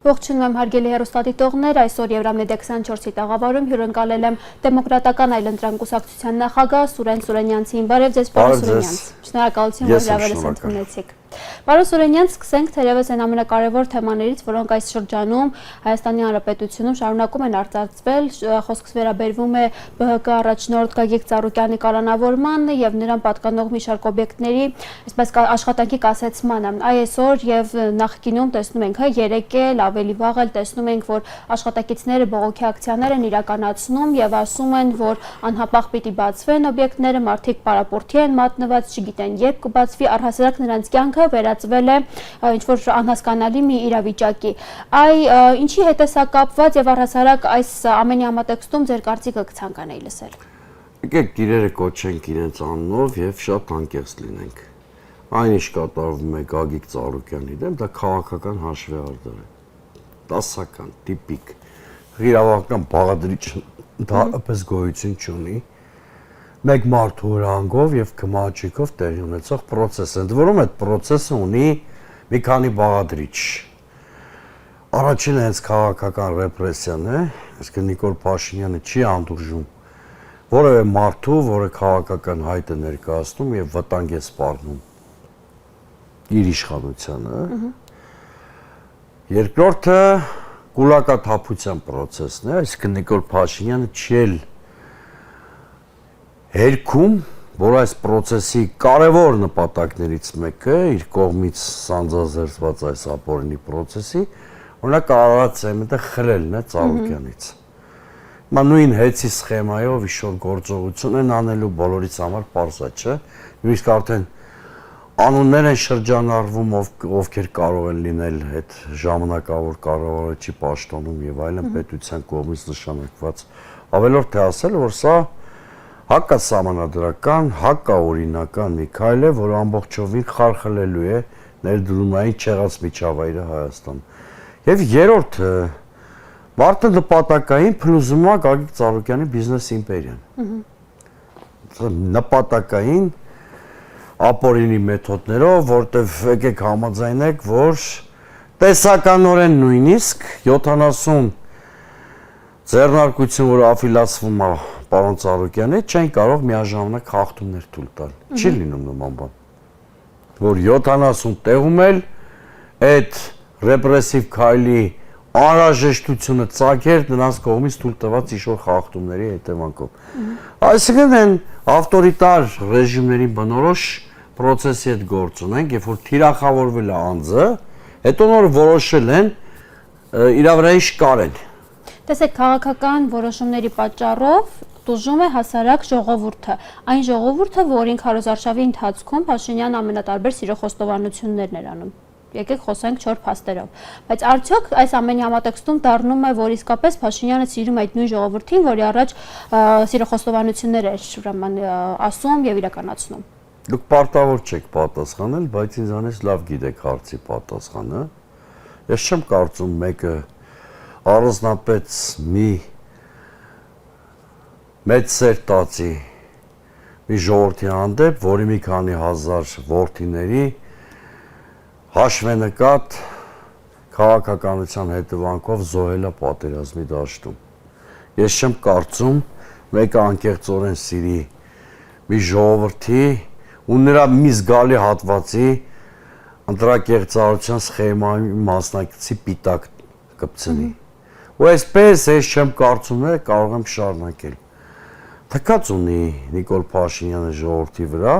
Ողջունում եմ հարգելի հեռուստադիտողներ, այսօր Եվրամեդիա 24-ի տաղավարում հյուրընկալել եմ Դեմոկրատական այլընտրանք կուսակցության նախագահ Սուրեն Սուրենյանցին։ Բարև ձեզ, պարոն Սուրենյանց։ Շնորհակալություն, որ հրավերս ընդունեցիք։ Պարոն Սուրենյանց, սկսենք թերևս այն ամենակարևոր թեմաներից, որոնք այս շրջանում Հայաստանի Հանրապետությունում շարունակում են արծարծվել, խոսքս վերաբերվում է ԲՀԿ առաջնորդ Գագիկ Ծառուկյանի կալանավորմանը եւ նրան պատկանող մի շարք օբյեկտների, այսպես աշխատանքի կասեցմանը։ Այսօր եւ նախկինում տեսնում ենք, երեք էլ ավելի վաղ էլ տեսնում ենք, որ աշխատակիցները բողոքի ակցիաներ են իրականացնում եւ ասում են, որ անհապաղ պիտի բացվեն օբյեկտները, մարդիկ պարապորթի են մատնված, չգիտեն երբ կբացվի, առհասարակ նրանց կյանքը վերածվել է ինչ-որ անհասկանալի մի իրավիճակի։ Ինչի հետ է սա կապված եւ առհասարակ այս ամենի համատեքստում ձեր կարծիքը կցանկանայի լսել։ Եկեք իրերը կոչենք իրենց անունով եւ շատ անկեղծ լինենք։ Այն ինչ կատարվում է Գագիկ Ծառուկյանի դեմ, դա քաղաքական հաշվեհարդար է։ Դասական, տիպիկ, իրավական բաղադրիչ ընդհանրապես գոյություն չունի։ Մեկ մարդու հրանգով եւ քմաճիկով տեղի ունեցող process է։ Ընդ որում այդ process-ը ունի մի քանի բաղադրիչ։ Առաջինը հենց քաղաքական ռեպրեսիան է, այսինքն Նիկոլ Փաշինյանը չի անդուրժում որևէ մարդու, որը քաղաքական հայտ է ներկայացնում եւ վտանգ է սպառնում իր իշխանությանը։ Երկրորդը կուլակաթափության process-ն է, այսինքն Նիկոլ Փաշինյանը չի հերքում, որ այս process-ի կարևոր նպատակներից մեկը իր կողմից սանձազերծված այս ապօրինի process-ի, օրինակ արարած ցեմենտը խլելն է Ծառուկյանից։ Հիմա նույն հեծի սխեմայով իշոր գործողություն են անելու բոլորից համար պարզ է, չէ՞։ Նույնիսկ արդեն անուններ են շրջանառվում, ովքեր կարող են լինել այդ ժամանակավոր կառավարչի պաշտոնում եւ այլն պետության կողմից նշանակված։ Ավելորդ է ասել, որ սա հակասահմանադրական, հակաօրինական մի քայլ է, որը ամբողջովին խարխլելու է ներդրումային չեղած միջավայրը Հայաստանում։ Եվ երրորդը մարդը նպատակային փլուզում է Գագիկ Ծառուկյանի բիզնես իմպերիան։ Նպատակային ապօրինի մեթոդներով, որտեղ եկեք համաձայնեք, որ տեսականորեն նույնիսկ 70 ձեռնարկություն, որ աֆիլացվում է պարոն Ծառուկյանի, չեն կարող միաժամանակ խախտումներ թույլ տալ։ Չի լինում նման բան։ Որ 70 տեղում էլ այդ ռեպրեսիվ քայլի անհրաժեշտությունը ծագեր նրանց կողմից թույլ տված իշոր խախտումների հետևանքով։ Այսինքն են ավտորիտար ռեժիմների բնորոշ process-ի հետ գործ ունենք, երբ որ թիրախավորվել է անձը, հետո նոր որոշել են իր վրա ինչ կարեն։ Տեսեք, քաղաքական որոշումների պատճառով տուժում է հասարակ ժողովուրդը, այն ժողովուրդը, որին քարոզարշավի ընթացքում Փաշինյանը ամենատարբեր սիրո խոստովանություններն էր անում։ Եկեք խոսենք 4 փաստերով։ Բայց արդյոք այս ամենի համատեքստում դառնում է, որ իսկապես Փաշինյանը սիրում այդ նույն ժողովրդին, որի առաջ սիրո խոստովանություններ էր ուրեմն ասում եւ իրականացնում։ Դուք պարտավոր չեք պատասխանել, բայց ինձանից լավ գիտեք հարցի պատասխանը։ Ես չեմ կարծում մեկը առանձնապես մի մեծ սեր տածի մի ժողովրդի հանդեպ, որի մի քանի հազար որդիների հաշվենկատ քաղաքականության հետևանքով զոհել է պատերազմի դաշտում։ Ես չեմ կարծում մեկը անկեղծորեն սիրի մի ժողովրդի ու նրա մի զգալի հատվածի ընտրակեղծարարության սխեմայի մասնակցի պիտակ կպցնի։ Ու այսպես ես չեմ կարծում կարող եմ շարունակել։ Թքած ունի Նիկոլ Փաշինյանը ժողովրդի վրա,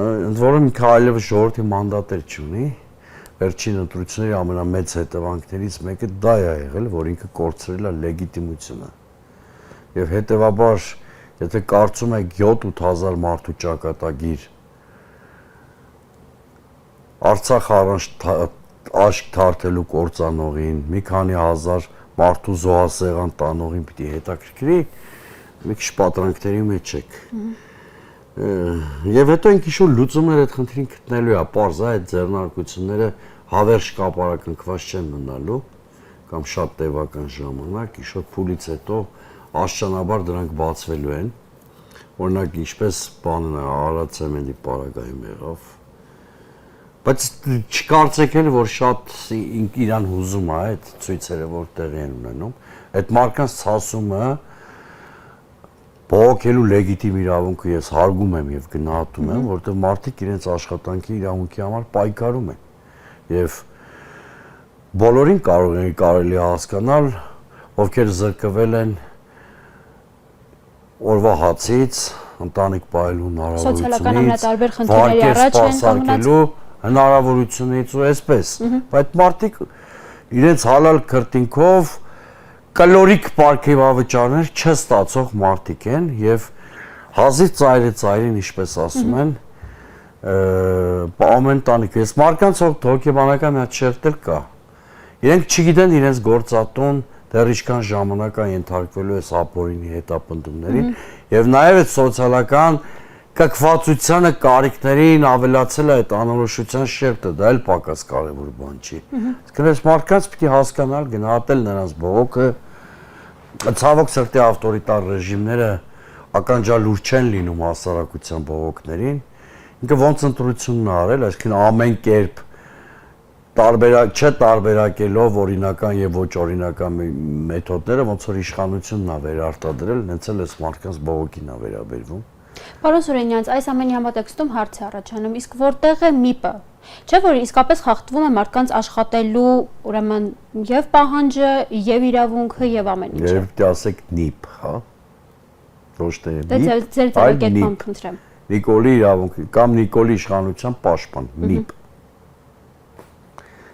ընդ որում քայլևս ժողովրդի մանդատեր չունի։ Վերջին ընտրությունների ամենամեծ հետևանքներից մեկը դա է եղել, որ ինքը կորցրել է լեգիտիմությունը։ Եվ հետևաբար, եթե կարծում եք 7-8 մարդու ճակատագիր Արցախ առանց աշկ թարթելու կործանողին, մի քանի հազար մարդու զոհասեղան տանողին պիտի հետաքրքրի, մի քիչ պատրանքների մեջ եք։ Եվ հետո ինք ինչ-որ լուծումներ այդ խնդրին գտնելու է, պարզ է, այդ ձեռնարկությունները հավերժ կապարակնքված չեն մնալու կամ շատ տևական ժամանակ, ինչ-որ փուլից հետո աստիճանաբար դրանք բացվելու են։ Օրինակ ինչպես բանն է Արարատ ցեմենտի պարագայում եղավ, Բայց չկարծեք էլ, որ շատ իրան հուզում է այդ ցույցերը, որ տեղի են ունենում։ Այդ մարդկանց ցասումը բողոքելու լեգիտիմ իրավունքը ես հարգում եմ եւ գնահատում եմ, որովհետեւ մարդիկ իրենց աշխատանքի իրավունքի համար պայքարում են։ Եվ բոլորին կարելի է հասկանալ, ովքեր զրկվել են օրվա հացից, ընտանիք պահելու սոցիալական հնարավորությունից, ամենատարբեր խնդիրների առաջ են կանգնած հնարավորությունից ու այսպես, բայց մարդիկ իրենց հալալ քրտինքով կալորիկ պարգևավճարներ չստացող մարդիկ են եւ հազիվ ծայրին, ինչպես ասում են, ամեն տանիք, ես մարդկանց հոգեբանական մի հատ շերտել կա։ Իրենք չգիտեն իրենց գործատուն դեռ ինչքան ժամանակ է ենթարկվելու այս ապօրինի հետապնդումներին եւ նաեւ այդ սոցիալական կակվածությանը կարիքներին ավելացել է այդ անորոշության շերտը, դա էլ պակաս կարևոր բան չի։ Իսկ այս մարդկանց պիտի հասկանալ, գնահատել նրանց բողոքը, ցավոք սրտի ավտորիտար ռեժիմները ականջալուր չեն լինում հասարակության բողոքներին, ինքը ոնց ընտրությունն արել, այսինքն ամեն կերպ չտարբերակելով օրինական եւ ոչ օրինական մեթոդները, ոնց որ իշխանությունն է վերարտադրել, հենց էլ այս մարդկանց բողոքին է վերաբերվում։ Պարոն Սուրենյանց, այս ամենի համատեքստում հարց է առաջանում, իսկ որտեղ է ՄԻՊ-ը։ Չէ՞ որ իսկապես խախտվում է մարդկանց աշխատելու, ուրեմն եւ պահանջը, եւ իրավունքը, եւ ամեն ինչը։ Երբ դե ասեք ՆԻՊ, հա։ Ոչ թե ՄԻՊ։ Դե ձեր ձեռքերով խնդրեմ։ Նիկոլի իրավունքի կամ Նիկոլի իշխանության պաշտպան, ՄԻՊ։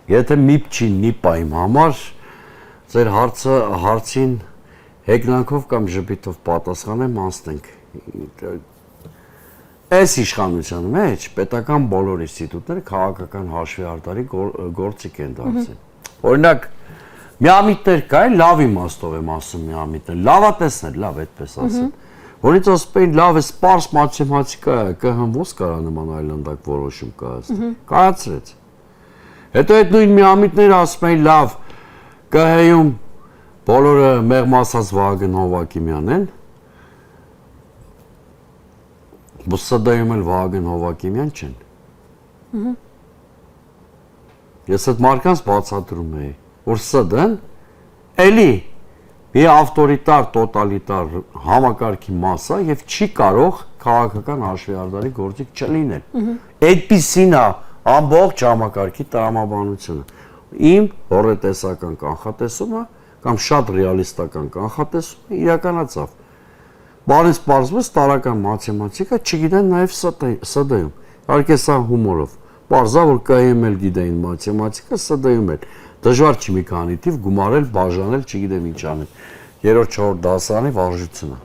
Եթե ՄԻՊ չի ՆԻՊ-ը իմ համար, ձեր հարցին հեգնանքով կամ ժպիտով պատասխանեմ, անցնենք։ Այս իշխանության մեջ պետական բոլոր ինստիտուտները քաղաքական հաշվի գործիք են դարձել։ Օրինակ, միամիտներ կա, լավ իմաստով եմ ասում միամիտներ, լավատեսներ, լավ այդպես ասեմ։ Որից ասում են լավ է սպարս մաթեմատիկա է, ԿՀ-ն ո՞ս կարա նման այլանդակ որոշում կայացնել։ Կայացրեց։ Հետո այդ նույն միամիտները ասում են լավ, ԿՀ-ում բոլորը մեղմ ասած Վահագն Հովակիմյանն են։ ԲՍԴ-ում էլ Վահագն Հովակիմյան չեն։ Ես այդ մարդկանց բացատրում եի, որ ՍԴ-ն էլի մի ավտորիտար, տոտալիտար համակարգի մաս է եւ չի կարող քաղաքական հաշվի գործիք չլինել։ Այդպիսին է ամբողջ համակարգի տրամաբանությունը։ Իմ հորետեսական կանխատեսումը կամ շատ ռեալիստական կանխատեսումը իրականացավ։ Բարից պարզվեց տարական մաթեմատիկա չգիտեն նաև ՍԴ-ում։ Իհարկե սա հումորով։ Պարզա որ ԿՀ-ում էլ գիտեին մաթեմատիկա, ՍԴ-ում էլ։ Դժվար չի մի քանի թիվ գումարել, բաժանել, չգիտեմ ինչ անել։ Երրորդ, չորրորդ դասարանի վարժությունը։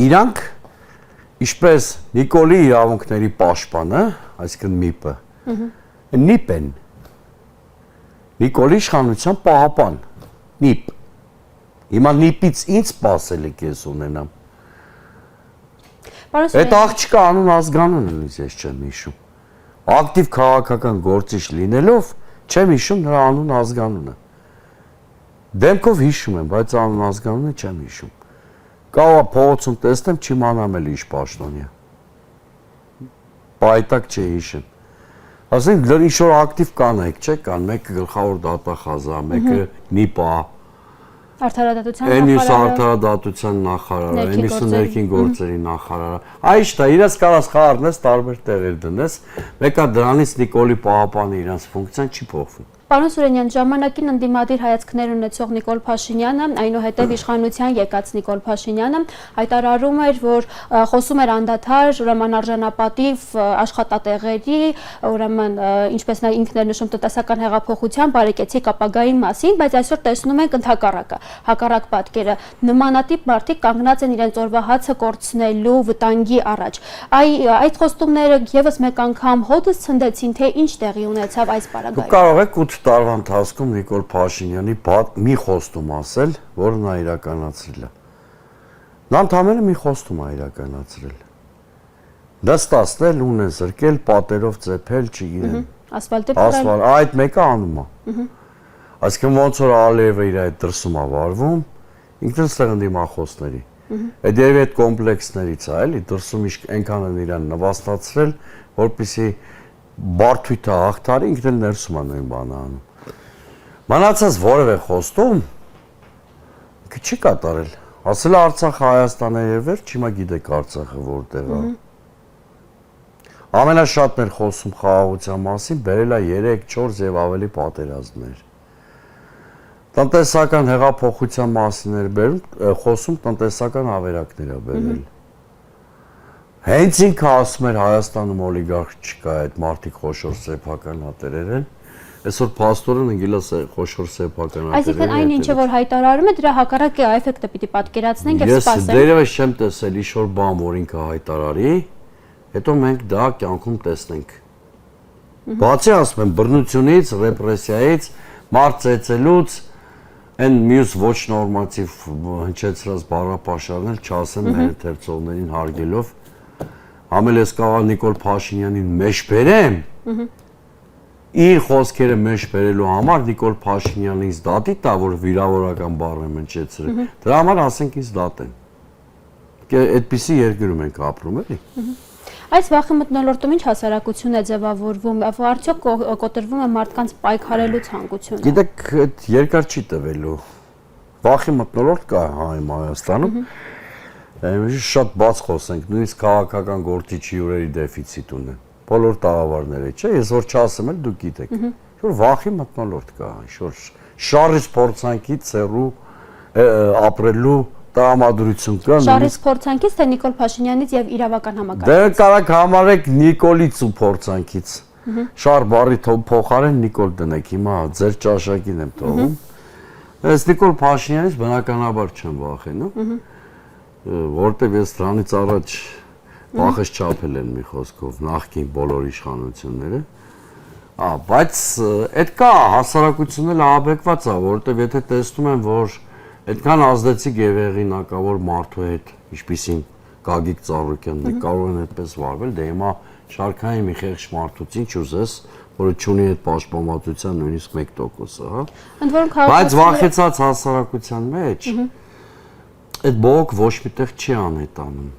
Իրանք ինչպես Նիկոլի իրավունքների պաշտպանը, այսինքն ՄԻՊ-ը, ՆԻՊ են։ Նիկոլի իշխանության պահապան, ՆԻՊ։ Հիմա ՆԻՊ-ից ինչ սպասել եք ես ունենամ։ Այդ աղջիկը անուն ազգանուն է, ես չեմ հիշում։ Ակտիվ քաղաքական գործիչ լինելով չեմ հիշում նրա անուն ազգանունը։ Դեմքով հիշում եմ, բայց անուն ազգանունը չեմ հիշում։ Կարող է փողոցում տեսնեմ, չիմանամ էլ ինչ պաշտոնյա։ Պայտակ չի հիշեմ։ Ասենք դեռ ինչ-որ ակտիվ կանայք, չէ՞, կան, մեկը գլխավոր դատախազ է, մեկը ՆԻՊ-ա։ Արդարադատության նախարարը, այնիսը ներքին գործերի նախարարը։ Այս դա իրաց կարաս խառնես, տարբեր տեղեր դնես, մեկը դրանից Նիկոլի պահապանի իրանց ֆունկցիան չի փոխվում։ Պարոն Սուրենյան, ժամանակին ընդդիմադիր հայացքներ ունեցող Նիկոլ Փաշինյանը, այնուհետև իշխանության եկած Նիկոլ Փաշինյանը հայտարարում էր, որ խոսում էր անդադար ուրեմն արժանապատիվ աշխատատեղերի, ուրեմն ինչպես նա ինքն էր նշում տնտեսական հեղափոխության բարեկեցիկ ապագայի մասին, բայց այսօր տեսնում ենք ընդհակառակը, հակառակ պատկերը։ Նմանատիպ մարդիկ կանգնած են իրենց օրվա հացը կորցնելու վտանգի առաջ։ Այդ խոստումները եւս մեկ անգամ հոդս ցնդեցին, թե ինչ տեղի ունեցավ այս պարագայում։ Կարող եք 8 տարվա ընթացքում Նիկոլ Փաշինյանի մի խոստում ասել, որը նա իրականացրել է։ Նա ընդամենը մի խոստում է իրականացրել։ Նստացնել, ունեն զրկել, պատերով ծեփել, չգիտեմ։ Ասֆալտի փռել։ Այդ մեկը անում է։ Այսինքն ոնց որ Ալիևը իր այդ դրսում է վարվում, ինքն էլ ընդդիմախոսների։ Այդ երևի այդ կոմպլեքսներից է, էլի դրսում այնքան են իրան նվաստացրել, որպեսզի բարթույթը հաղթարի ինքն էլ ներսում է նույն բանը անում։ Մնացած որևէ խոստում չի կատարել։ Ասել է Արցախը Հայաստան է եւ վերջ, հիմա գիտեք Արցախը որտեղ է։ Ամենաշատն էր խոսում խաղաղության մասին, բերել է 3-4 եւ ավելի պատերազմներ։ Տնտեսական հեղափոխության մասին էր խոսում, տնտեսական ավերակներ է բերել։ Հենց ինքը ասում էր Հայաստանում օլիգարխ չկա, այդ մարդիկ խոշոր սեփական հատերեր են։ Այսօր փաստորեն ընկելաս խոշոր սեփական հատերեր։ Այսինքն այն ինչը որ հայտարարում է դրա հակառակ է էֆեկտը պիտի պատկերացնենք եւ սպասենք։ Ես դերևս չեմ տեսել ինչ-որ բան, որ ինքը հայտարարի, հետո մենք դա կյանքում տեսնենք։ Բացի ասում եմ բռնությունից, ռեպրեսիայից, մարդ ծեծելուց, այն մյուս ոչ նորմատիվ հնչեցրած բառապաշարներ չասեմ մեր թերթողներին հարգելով, ամել ես կարող Նիկոլ Փաշինյանին մեջ բերեմ, իր խոսքերը մեջ բերելու համար Նիկոլ Փաշինյանից դատի տա, որ վիրավորական բառ եմ հնչեցրել, դրա համար ասենք ինձ դատեն։ Այդպիսի երկրում ենք ապրում, էլի։ Այս վախի մթնոլորտում ինչ հասարակություն է ձևավորվում, արդյոք կոտրվում է մարդկանց պայքարելու ցանկությունը։ Գիտեք, այդ երկար չի տվելու։ Վախի մթնոլորտ կա հայ Հայաստանում։ Շատ բաց խոսենք, նույնիսկ քաղաքական գործիչ հյուրերի դեֆիցիտ ունեն։ Բոլոր տաղավարները, չէ՞, ես որ չասեմ էլ դուք գիտեք։ Որ վախի մթնոլորտ կա, ինչ-որ շարժից փորձանքից ցերու ապրելու տրամադրություն կա։ Շարժից փորձանքից թե Նիկոլ Փաշինյանից եւ իրավական համակարգից։ Դե կարակ համարեք Նիկոլից ու փորձանքից։ Շար բարի փոխարեն Նիկոլ դնեք, հիմա ձեր ճաշակին եմ թողում։ Այս Նիկոլ Փաշինյանից բնականաբար չեմ վախենում, որտեվ ես դրանից առաջ վախս չափել են մի խոսքով նախկին բոլոր իշխանությունները։ Բայց այդ կա հասարակությունն էլ ահաբեկված է, որտեվ եթե տեսնում են, որ այդքան ազդեցիկ եւ եղինակավոր մարդու հետ, ինչպիսին Գագիկ Ծառուկյանն է, կարող են այդպես վարվել, դե հիմա շարքային մի խեղճ մարդուց ինչ ուզես, որը չունի այդ պաշտպանվածության նույնիսկ 1%-ը, հա։ Ընդ որում Բայց վախեցած հասարակության մեջ այդ բողոք ոչ միտեղ չի անհետանում։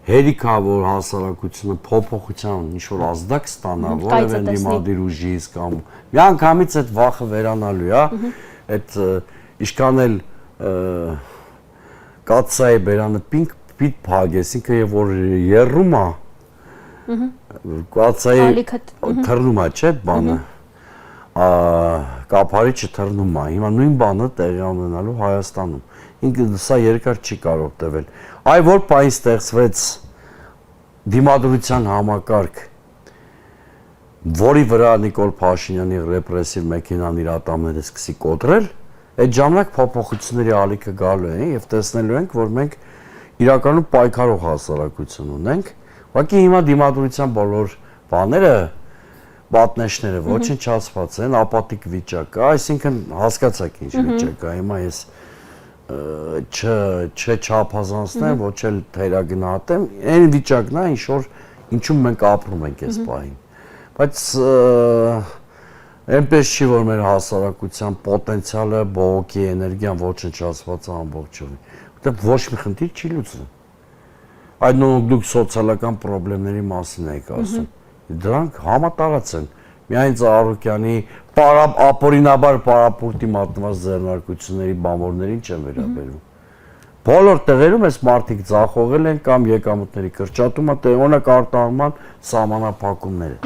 Հերիքա որ հասարակությունը փոփոխության ինչ-որ ազդակ ստանա, որևէ դիմադիր ուժից կամ միանգամից այդ վախը վերանալու է, այդ իշքան էլ կացայի բերանը պիտ փագես, ինքը եւ որ երրում է, կացայի թռնում է, չէ՞ բանը, կափարիչը թռնում է, հիմա նույն բանը տեղի ունենալու Հայաստանում, ինքը սա երկար չի կարող տևել, այ որ պայն ստեղծվեց դիմադրության համակարգ, որի վրա Նիկոլ Փաշինյանի ռեպրեսիվ մեքենան իր ատամները սկսի կոտրել, այդ ժամանակ փոփոխությունների ալիքը գալու են եւ տեսնելու ենք, որ մենք իրականում պայքարող հասարակություն ունենք, ուղղակի հիմա դիմադրության բոլոր բաները, պատնեշները ոչնչացված են, ապատիկ վիճակ է, այսինքն հասկացաք ինչ վիճակ է, հիմա ես չափազանցնեմ, ոչ էլ թերագնահատեմ, այն վիճակն է, ինչ որ ինչում մենք ապրում ենք այս պահին։ Բայց այնպես չի, որ մեր հասարակության պոտենցիալը, բողոքի էներգիան ոչնչացված է ամբողջովին, որտեղ ոչ մի խնդիր չի լուծվում։ Այդ դուք սոցիալական խնդիրների մասին եք ասում։ Դրանք համատարած են։ Միայն Ծառուկյանի ապօրինաբար պարապորտի մատնված ձեռնարկությունների բանվորներին չեն վերաբերում։ Բոլոր տեղերում այս մարդիկ ձախողել են կամ եկամուտների կրճատումը, օրինակ արտահանման սահմանափակումները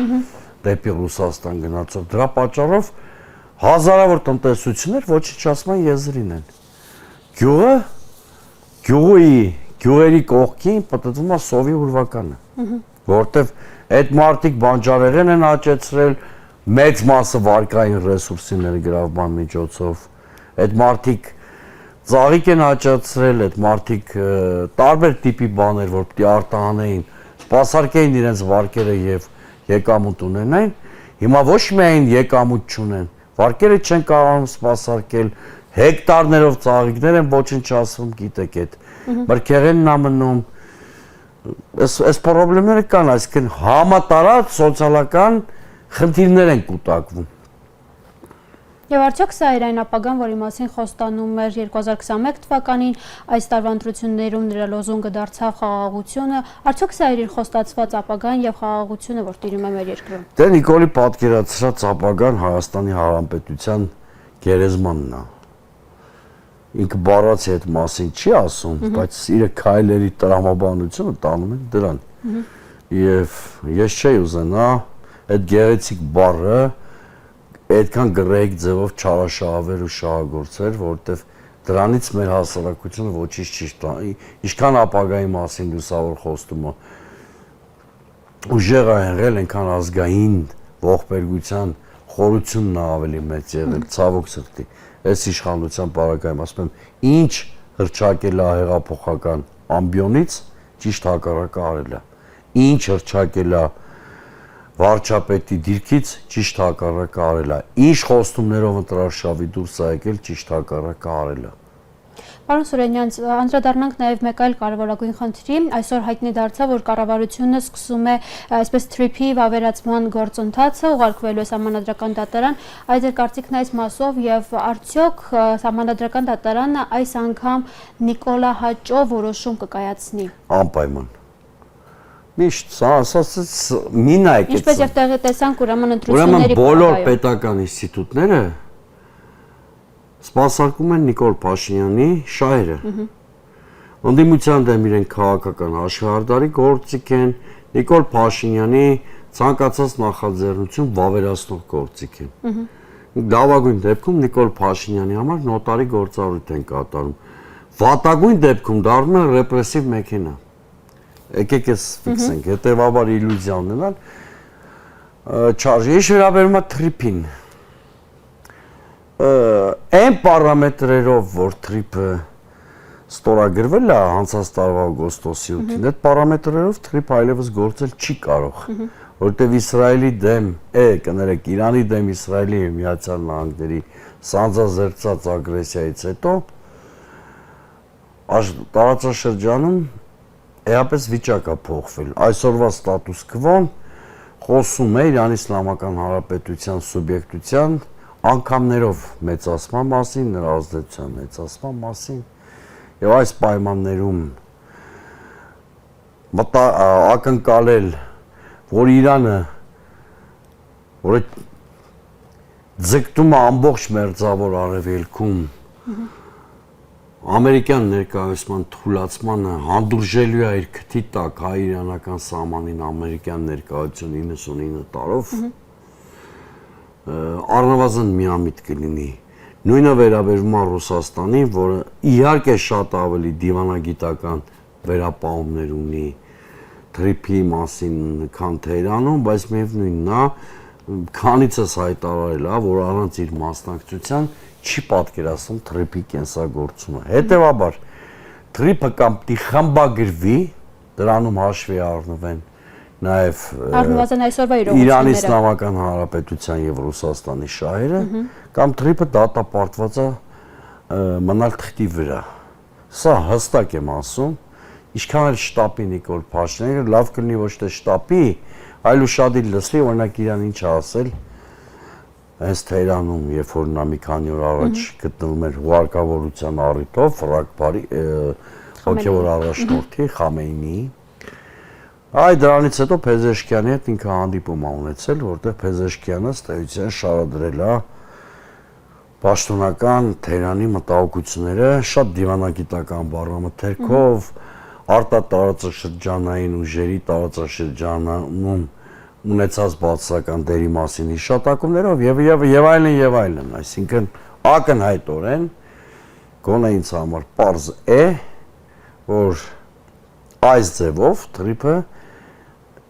դեպի Ռուսաստան գնացող։ Դրա պատճառով հազարավոր տնտեսություններ ոչնչացման եզրին են։ Գյուղերի կողքին պատտվում է սովի ուրվականը, որտեվ այդ մարդիկ բանջարեղեն են աճեցրել, մեծ մասը վարկային ռեսուրսի ներգրավման միջոցով, այդ մարդիկ ծաղիկ են աճեցրել, այդ մարդիկ տարբեր տիպի բաներ, որ պիտի արտահանեին, սպասարկեին իրենց վարկերը եւ եկամուտ ունենային, հիմա ոչ միայն եկամուտ չունեն, վարկերը չեն կարողանում սպասարկել, հեկտարներով ծաղիկներ են ոչնչացվում, գիտեք այդ մրգեղենն է մնում, այս խնդիրները կան, այսինքն համատարած սոցիալական խնդիրներ են կուտակվում։ Եվ արդյոք սա էր այն ապագան, որի մասին խոստանում էր 2021 թվականին, այս տարվա ընտրություններում նրա լոզունգը դարձավ խաղաղությունը, արդյոք սա էր իր խոստացված ապագան եւ խաղաղությունը, որ տիրում է մեր երկրում։ Դե Նիկոլի պատկերացրած ապագան Հայաստանի Հանրապետության գերեզմանն է։ Ինքը բառացի այդ մասին չի ասում, բայց իր քայլերի տրամաբանությունը տանում է դրան։ Եվ ես չէի ուզենա այդ գեղեցիկ բառը այդքան գրեգ ձևով չարաշահավեր ու շահագործեր, որովհետև դրանից մեր հասարակությունը ոչինչ չի ստանում։ Ինչքան ապագայի մասին լուսավոր խոստումը ուժեղ է եղել, այնքան ազգային ողբերգության խորությունն է ավելի մեծ եղել, ցավոք սրտի։ Այս իշխանության պարագայում ասում եմ, ինչ հրճակել է հեղափոխական ամբիոնից, ճիշտ հակառակը արել է։ Ինչ հրճակել է վարչապետի դիրքից ճիշտ հակառակը արել է։ Ինչ խոստումներով ընտրարշավի դուրս է եկել, ճիշտ հակառակը արել է։ Պարոն Սուրենյան, անդրադառնանք նաև մեկ այլ կարևորագույն խնդրի, այսօր հայտնի դարձավ, որ կառավարությունը սկսում է այսպես թրիփի վավերացման գործընթացը, ուղարկվելու է Սահմանադրական դատարան, այդ ձեր կարծիքն այս մասով եւ արդյոք Սահմանադրական դատարանը այս անգամ Նիկոլա հաճո որոշում կկայացնի։ Անպայման։ Միշտ ասած մի նայեք։ Ինչպես եւ տեղի տեսանք ուրեմն ընտրությունների բոլոր պետական ինստիտուտները սպասարկում են Նիկոլ Փաշինյանի շահերը։ Ընդդիմության դեմ իրեն քաղաքական հաշվարկարի գործիք են, Նիկոլ Փաշինյանի ցանկացած նախաձեռնություն վավերացնող գործիք են։ Լավագույն դեպքում Նիկոլ Փաշինյանի համար նոտարի գործառույթ են կատարում։ Վատագույն դեպքում դառնում են ռեպրեսիվ մեքենա։ Եկեք էս ֆիքսենք, հետևաբար իլյուզիա ունենալ չարժի։ Ինչ վերաբերում է թրիփին, այն պարամետրերով, որ թրիփը ստորագրվել է անցած տարվա օգոստոսի 8-ին, այդ պարամետրերով թրիփը այլևս գործել չի կարող, որովհետև Իսրայելի դեմ, կներեք, Իրանի դեմ Իսրայելի եւ Միացյալ Նահանգների սանձազերծած ագրեսիայից հետո տարածաշրջանում էապես վիճակը փոխվել։ Այսօրվա ստատուս քվոն խոսում է Իրանի Իսլամական Հանրապետության սուբյեկտության անգամներով մեծացման մասին, նրա ազդեցության մեծացման մասին, եւ այս պայմաններում ակնկալել, որ Իրանը, որը ձգտում է ամբողջ մերձավոր արևելքում ամերիկյան ներկայացման թուլացմանը հանդուրժելու է իր քթի տակ հայ-իրանական սահմանին ամերիկյան ներկայություն 99 տարով, առնվազն միամիտ կլինի։ Նույնը վերաբերում է Ռուսաստանին, որը իհարկե շատ ավելի դիվանագիտական վերապահումներ ունի թրիփի մասին, քան Թեհրանում, բայց միևնույնն է, քանիցս հայտարարել է, որ առանց իր մասնակցության չի պատկերացնում թրիփի կենսագործումը։ Հետևաբար թրիփը կամ պիտի խմբագրվի, դրանում հաշվի առնվեն նաև Իրանի Իսլամական Հանրապետության եւ Ռուսաստանի շահերը, կամ թրիփը դատապարտված է մնալ թղթի վրա։ Սա հստակ եմ ասում, ինչքան էլ շտապի Նիկոլ Փաշինյանը, լավ կլինի ոչ թե շտապի, այլ ուշադիր լսի, օրինակ իրան ինչ ասել հենց Թեհրանում, երբ որ նա մի քանի օր առաջ գտնվում էր հուարկավորության առիթով, Ֆրակբարի հոգևոր առաջնորդի Խամեյնիի, այ դրանից հետո Փեզեշքյանի հետ ինքը հանդիպում է ունեցել, որտեղ Փեզեշքյանը ստեյության շարադրել է պաշտոնական Թեհրանի մտահոգությունները շատ դիվանագիտական բառամթերքով, արտատարածաշրջանային ուժերի տարածաշրջանում ունեցած բացասական դերի մասին հիշատակումներով եւ այլն, այսինքն ակնհայտորեն գոնե ինձ համար պարզ է, որ այս ձևով թրիփը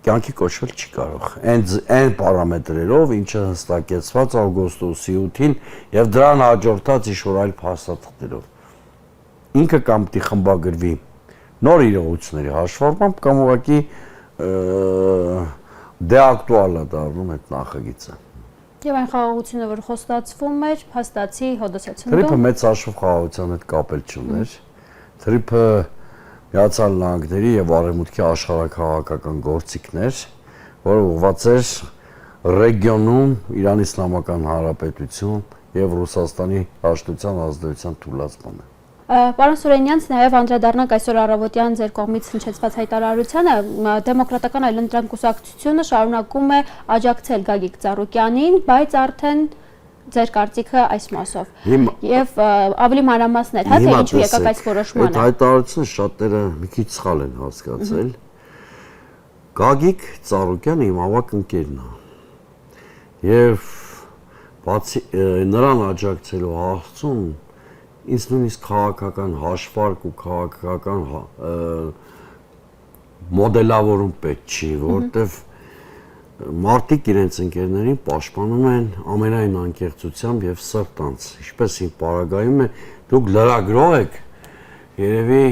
կյանքի կոչվել չի կարող։ Այն պարամետրերով, ինչը հստակեցված օգոստոսի 8-ին եւ դրան հաջորդած ինչ-որ այլ փաստաթղթերով։ Ինքը կամ պիտի խմբագրվի նոր իրողությունների հաշվառմամբ, կամ ուղղակի դեակտուալ է դառնում այդ նախագիծը։ Եվ այն խաղաղությունը, որ խոստացվում էր, փաստացի հոդոսացում։ Թրիփը մեծ հաշվով խաղաղության հետ կապել չուներ։ Թրիփը Միացյալ Նահանգների եւ Արևմուտքի աշխարհաքաղաքական գործիքներ, որը ուղղված էր ռեգիոնում Իրանի Իսլամական Հանրապետություն եւ Ռուսաստանի հաշտության ազդեցության թուլացմանը։ Պարոն Սուրենյանց, նաև անդրադառնանք այսօր առավոտյան ձեր կողմից հնչեցված հայտարարությանը, Դեմոկրատական այլընտրանք կուսակցությունը շարունակում է աջակցել Գագիկ Ծառուկյանին, բայց արդեն ձեր կարծիքը այս մասով։ Եվ ավելի մանրամասներ, թե ինչու եկաք այս որոշմանը։ Այդ հայտարարությունը շատերը մի քիչ սխալ են հասկացել։ Գագիկ Ծառուկյանը իմ ավակ ընկերն է։ Եվ բացի նրան աջակցելու հարցում ինձ նույնիսկ քաղաքական հաշվարկ ու քաղաքական մոդելավորում պետք չի, որովհետև մարդիկ իրենց ընկերներին պաշտպանում են ամենայն անկեղծությամբ եւ սրտանց, ինչպես իմ պարագայում է, դուք լրագրող եք, երևի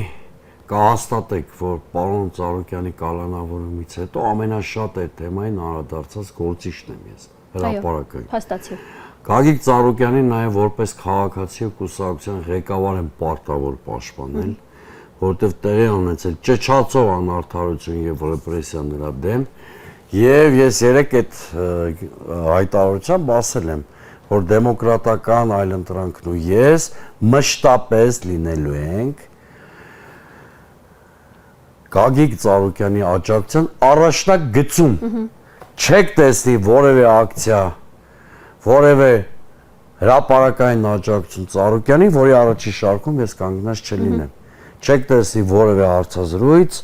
կհաստատեք, որ պարոն Ծառուկյանի կալանավորումից հետո ամենաշատ այդ թեմային անդրադարձած գործիչն եմ ես, հրապարակային։ Հաստատի։ Գագիկ Ծառուկյանին նաև որպես քաղաքացի ու կուսակցության ղեկավար եմ պարտավոր պաշտպանել, որովհետև տեղի ունեցել ճճացող անարդարություն եւ ռեպրեսիա նրա դեմ, եւ ես երեք այդ հայտարարությամբ ասել եմ, որ դեմոկրատական այլընտրանքն ու ես մշտապես լինելու ենք Գագիկ Ծառուկյանի աջակցության առաջնագծում։ Չեք տեսնի որևէ ակցիա որևէ հրապարակային աջակցություն Ծառուկյանին, որի առաջի շարքում ես կանգնած չլինեմ։ Չեք տեսնի որևէ հարցազրույց,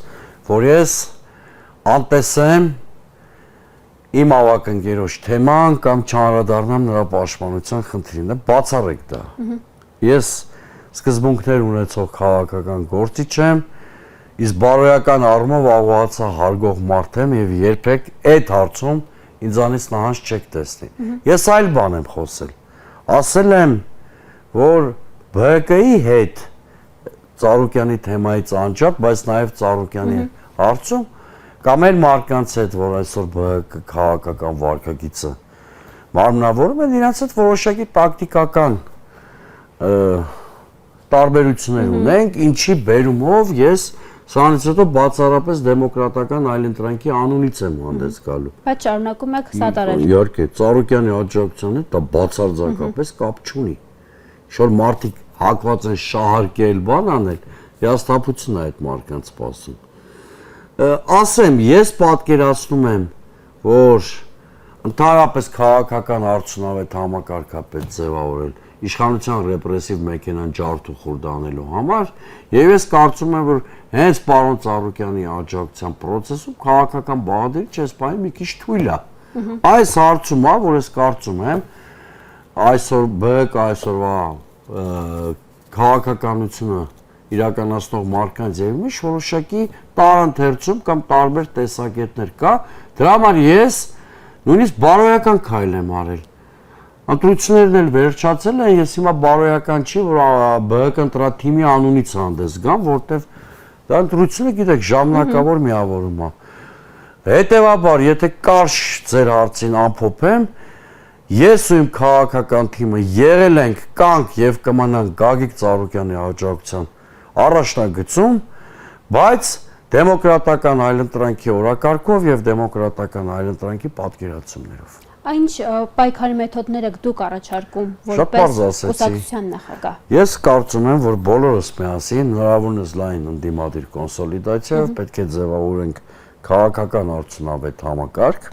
որ ես անտեսեմ իմ ավակ ընկերոջ թեման կամ չանդրադառնամ նրա պաշտպանության խնդրին, բացառեք դա։ Ես սկզբունքներ ունեցող քաղաքական գործիչ եմ, իսկ բարոյական առումով աղոհացա հարգող մարդ եմ եւ երբեք այդ հարցում ինձանից նահանջ չեք տեսնի։ Ես այլ բան եմ խոսել։ Ասել եմ, որ ԲՀԿ-ի հետ Ծառուկյանի թեմայից անջատ, բայց նաև Ծառուկյանի հարցում կամ այլ մարդկանց հետ, որ այսօր ԲՀԿ քաղաքական վարքագիծը մարմնավորում են, իրancs հետ որոշակի տակտիկական տարբերություններ ունենք, ինչի բերումով ես սրանից հետո բացառապես դեմոկրատական այլընտրանքի անունից եմ հանդես գալու։ Բայց շարունակում եք սատարել։ Իհարկե, Ծառուկյանի աջակցությունը դա բացարձակապես կապ չունի։ Շոր մարդիկ հակված են շահարկել բան անել, հիասթափություն է այդ մարդկանց սպասում։ Ասեմ, ես պատկերացնում եմ, որ ընդհանրապես քաղաքական արդյունավետ համակարգապետ ձևավորել իշխանության ռեպրեսիվ մեքենան ջարդ ու խորդ անելու համար, եւ ես կարծում եմ, որ հենց պարոն Ծառուկյանի աջակցության process-ում քաղաքական բաղադրիչ այս բանը մի քիչ թույլ է։ Այս հարցում է, որ ես կարծում եմ, այսօր ԲՀԿ այսօրվա քաղաքականությունը իրականացնող մարդկանց եւ մի որոշակի տարընթերցում կամ տարբեր տեսակետներ կա, դրա համար ես նույնիսկ բարոյական քայլ եմ արել։ Ընտրություններն էլ վերջացել են, ես հիմա բարոյական չի, որ ԲՀԿ ընտրաթիմի անունից հանդես գամ, որտեվ դա ընտրությունը, գիտեք, ժամանակավոր միավորում է։ Հետևաբար, եթե կարճ ձեր հարցին ամփոփեմ, ես ու իմ քաղաքական թիմը եղել ենք, կանք եւ կմնանք Գագիկ Ծառուկյանի աջակցության առաջնագծում, բայց դեմոկրատական այլընտրանքի օրակարգով եւ դեմոկրատական այլընտրանքի պատկերացումներով։ Ինչ պայքարի մեթոդներ եք դուք առաջարկում որպես կուսակցության նախագահ։ Ես կարծում եմ, որ բոլորս միասին հնարավորինս լայն ընդդիմադիր կոնսոլիդացիայով պետք է ձևավորենք քաղաքական արդյունավետ համակարգ,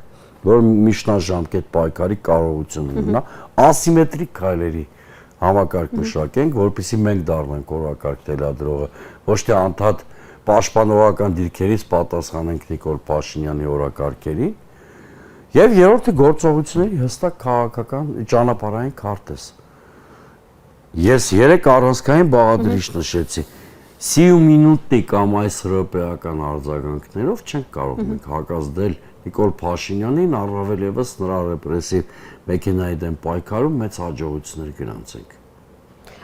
որ միջնաժամկետ պայքարի կարողություն ունենա, ասիմետրիկ քայլերի համակարգ մշակենք, որպեսզի մենք դառնանք օրակարգ թելադրողը, ոչ թե անդադ պաշտպանողական դիրքերից պատասխանենք Նիկոլ Փաշինյանի օրակարգերին։ Եվ երրորդը գործողությունների հստակ քաղաքական ճանապարհային քարտեզ։ Ես 3 առանցքային բաղադրիչ նշեցի։ Սիու մինուտի կամ այս րոպեական արձագանքներով չենք կարող մենք հակազդել Նիկոլ Փաշինյանին, առավել եւս նրա ռեպրեսիվ մեքենայի դեմ պայքարում մեծ հաջողություններ գրանցենք։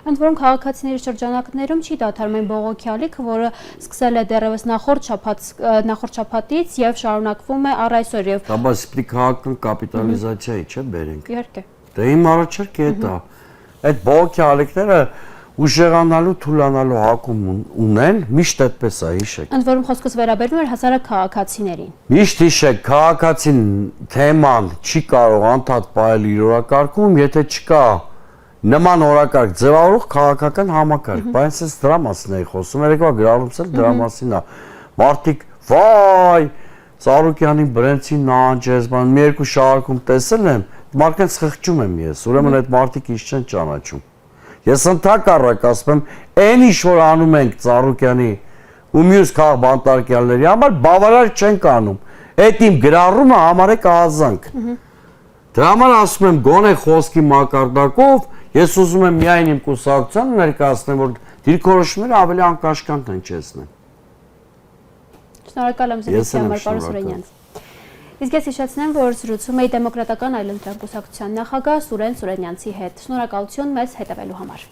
Ընդ որում քաղաքացիների շրջանակներում չի դադարում այն բողոքի ալիքը, որը սկսել է դեռևս նախորդ շաբաթից եւ շարունակվում է առ այսօր եւ դա բայց պիտի քաղաքական կապիտալիզացիայի չէ բերենք։ Իհարկե։ Դե իմ առաջարկը է դա։ Այդ բողոքի ալիքները ուժեղանալու, թուլանալու հակում ունեն, միշտ այդպես է, հիշեք։ Ընդ որում խոսքս վերաբերվում էր հասարակ քաղաքացիներին։ Միշտ հիշեք, քաղաքացին թեման չի կարող անդադ պահել իր օրակարգում, եթե չկա նման օրակարգ ձևավորող քաղաքական համակարգ, բայց ես դրա մասին էի խոսում, երեկվա գրառումս էլ դրա մասին է։ Մարդիկ վայ, Ծառուկյանի Բրենցի նանջես, բան մի երկու շարքում տեսել եմ, մարդկանց խղճում եմ ես, ուրեմն այդ մարդիկ ինչ չեն ճանաչում։ Ես ընդհակառակ ասում եմ, այն ինչ որ անում ենք Ծառուկյանի ու մյուս քաղաք բանտարկյալների համար բավարար չենք անում։ Այդ իմ գրառումը համարեք ահազանգ։ Դրա համար ասում եմ գոնե խոսքի մակարդակով ես ուզում եմ միայն իմ կուսակցությանը ներկայացնեմ, որ դիրքորոշումները ավելի անկաշկանդ հնչեցնեն։ Շնորհակալ եմ զրույցի համար, պարոն Սուրենյան։ Իսկ ես հիշեցնեմ, որ զրուցում էի Դեմոկրատական այլընտրանք կուսակցության նախագահ Սուրեն Սուրենյանցի հետ։ Շնորհակալություն մեզ հետևելու համար։